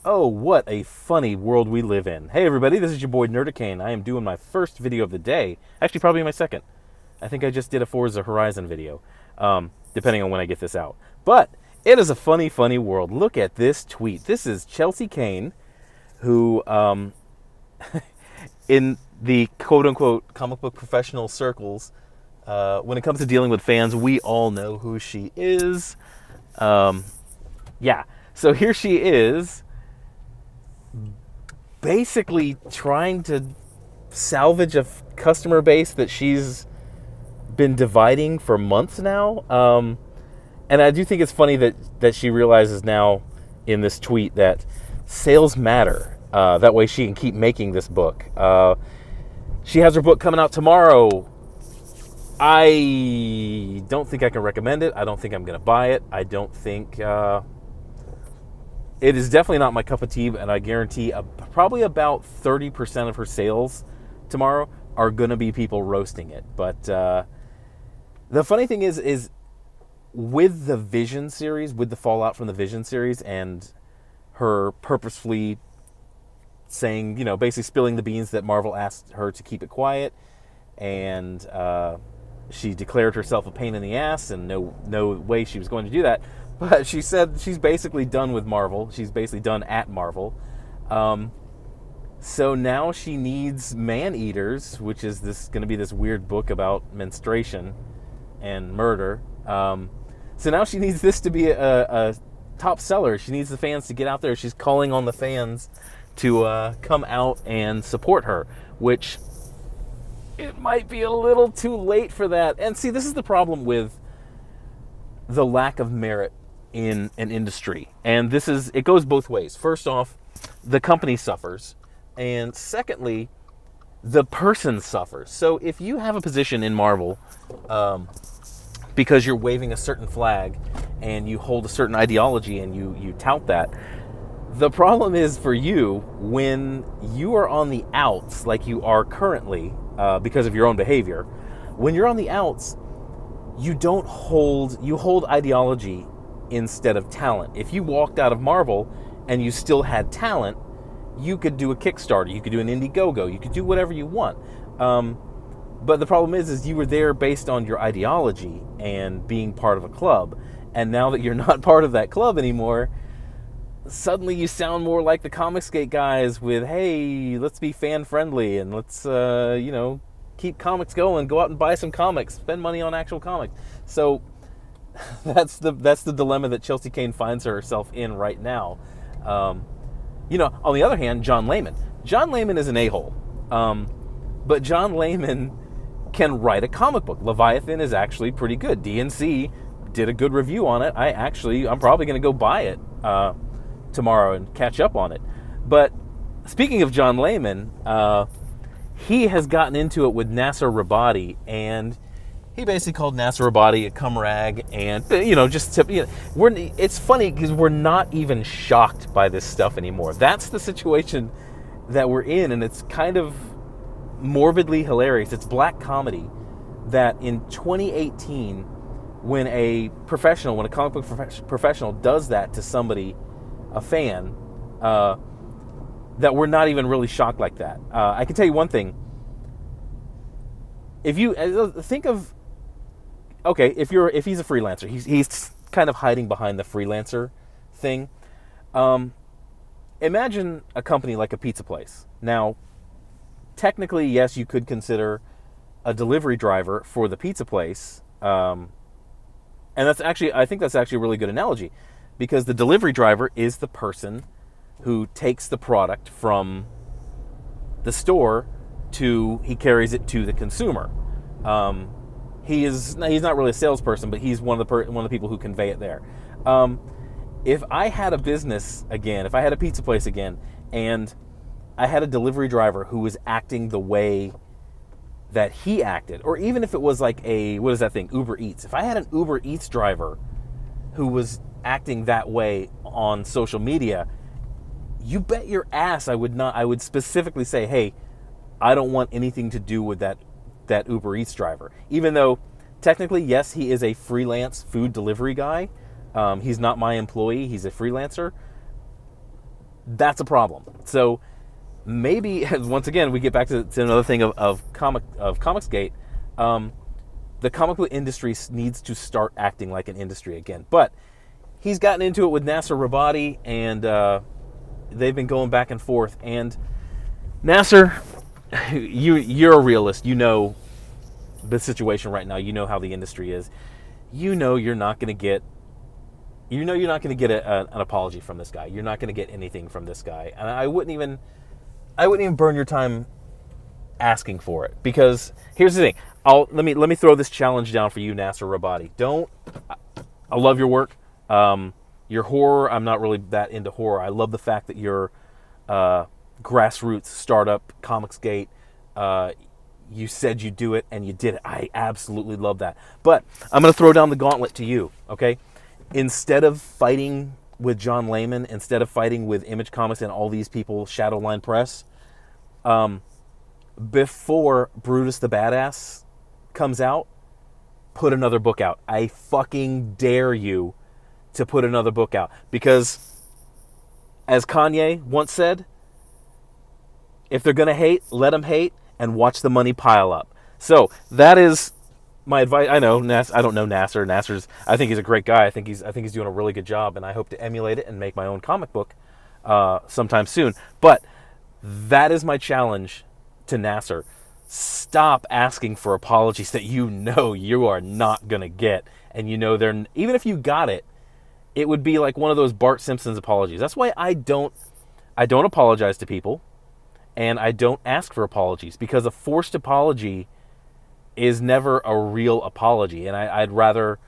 Oh, what a funny world we live in. Hey everybody, this is your boy Cain. I am doing my first video of the day. Actually, probably my second. I think I just did a Forza Horizon video, depending on when I get this out. But it is a funny, funny world. Look at this tweet. This is Chelsea Cain, who, in the quote-unquote comic book professional circles, when it comes to dealing with fans, we all know who she is. Yeah, so here she is, basically trying to salvage a customer base that she's been dividing for months now. And I do think it's funny that she realizes now in this tweet that sales matter. That way she can keep making this book. She has her book coming out tomorrow. I don't think I can recommend it. I don't think I'm going to buy it. I don't think... it is definitely not my cup of tea, and I guarantee probably about 30% of her sales tomorrow are going to be people roasting it. But the funny thing is with the Vision series, with the fallout from the Vision series, and her purposefully saying, basically spilling the beans that Marvel asked her to keep it quiet, and she declared herself a pain in the ass, and no way she was going to do that. But she said she's basically done with Marvel. She's basically done at Marvel. So now she needs Man-Eaters, which is going to be this weird book about menstruation and murder. So now she needs this to be a top seller. She needs the fans to get out there. She's calling on the fans to come out and support her, which it might be a little too late for that. And see, this is the problem with the lack of merit in an industry. And it goes both ways. First off, the company suffers. And secondly, the person suffers. So if you have a position in Marvel, because you're waving a certain flag and you hold a certain ideology and you tout that, the problem is for you when you are on the outs, like you are currently, because of your own behavior. When you're on the outs, you hold ideology instead of talent. If you walked out of Marvel and you still had talent, you could do a Kickstarter, you could do an Indiegogo, you could do whatever you want. But the problem is you were there based on your ideology and being part of a club. And now that you're not part of that club anymore, suddenly you sound more like the ComicsGate guys with, hey, let's be fan friendly and let's, keep comics going, go out and buy some comics, spend money on actual comics. So that's the dilemma that Chelsea Cain finds herself in right now. On the other hand, John Layman. John Layman is an a-hole. But John Layman can write a comic book. Leviathan is actually pretty good. DNC did a good review on it. I'm probably going to go buy it tomorrow and catch up on it. But speaking of John Layman, he has gotten into it with Nasser, and he basically called Nasser a cum rag, and it's funny because we're not even shocked by this stuff anymore. That's the situation that we're in, and it's kind of morbidly hilarious. It's black comedy that in 2018, when a comic book professional does that to somebody, a fan, that we're not even really shocked like that. I can tell you one thing. If you think of, okay, if he's a freelancer, he's kind of hiding behind the freelancer thing. Imagine a company like a pizza place. Now, technically, yes, you could consider a delivery driver for the pizza place, and I think that's actually a really good analogy, because the delivery driver is the person who takes the product from the store he carries it to the consumer. He's not really a salesperson, but he's one of the people who convey it there. If I had a business again, if I had a pizza place again, and I had a delivery driver who was acting the way that he acted, or even if it was like Uber Eats. If I had an Uber Eats driver who was acting that way on social media, you bet your ass I would specifically say, hey, I don't want anything to do with that Uber Eats driver. Even though technically, yes, he is a freelance food delivery guy. He's not my employee. He's a freelancer. That's a problem. So maybe once again we get back to another thing of ComicsGate. The comic book industry needs to start acting like an industry again. But he's gotten into it with Nasser Rabadi, and they've been going back and forth. And Nasser, you're a realist. You know the situation right now. You know how the industry is. You know you're not going to get. You know you're not going to get an apology from this guy. You're not going to get anything from this guy, and I wouldn't even burn your time asking for it, because here's the thing. Let me throw this challenge down for you, Nasser Rabadi. I love your work. Your horror, I'm not really that into horror. I love the fact that you're grassroots startup, ComicsGate. You said you do it, and you did it. I absolutely love that. But I'm going to throw down the gauntlet to you, okay? Instead of fighting with John Layman, instead of fighting with Image Comics and all these people, Shadowline Press, before Brutus the Badass comes out, put another book out. I fucking dare you to put another book out. Because, as Kanye once said, if they're going to hate, let them hate, and watch the money pile up. So, that is my advice. I know, I don't know Nasser. I think he's a great guy. I think he's doing a really good job, and I hope to emulate it and make my own comic book sometime soon. But that is my challenge to Nasser. Stop asking for apologies that you know you are not going to get. And you know even if you got it, it would be like one of those Bart Simpson's apologies. That's why I don't apologize to people, and I don't ask for apologies, because a forced apology is never a real apology, and I'd rather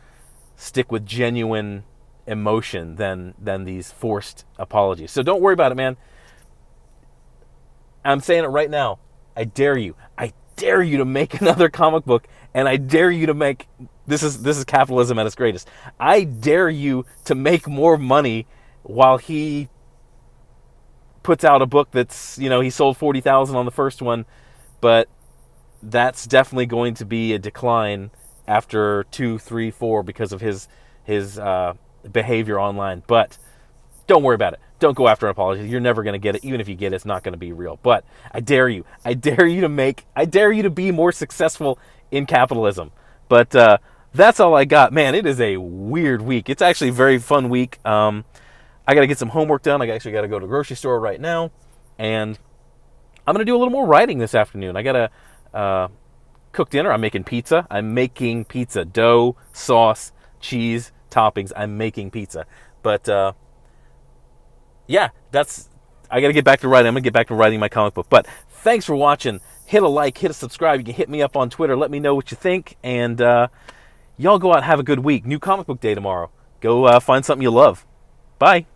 stick with genuine emotion than these forced apologies. So don't worry about it, man. I'm saying it right now. I dare you to make another comic book, and I dare you to make, this is capitalism at its greatest. I dare you to make more money while he puts out a book that's, he sold 40,000 on the first one, but that's definitely going to be a decline after 2, 3, 4 because of his behavior online. But don't worry about it. Don't go after an apology. You're never going to get it. Even if you get it, it's not going to be real. But I dare you. I dare you to be more successful in capitalism. But that's all I got. Man, it is a weird week. It's actually a very fun week. I got to get some homework done. I actually got to go to the grocery store right now. And I'm going to do a little more writing this afternoon. I got to cook dinner. I'm making pizza. Dough, sauce, cheese, toppings. I'm making pizza. But yeah, I got to get back to writing. I'm going to get back to writing my comic book. But thanks for watching. Hit a like, hit a subscribe. You can hit me up on Twitter. Let me know what you think. And y'all go out and have a good week. New comic book day tomorrow. Go find something you love. Bye.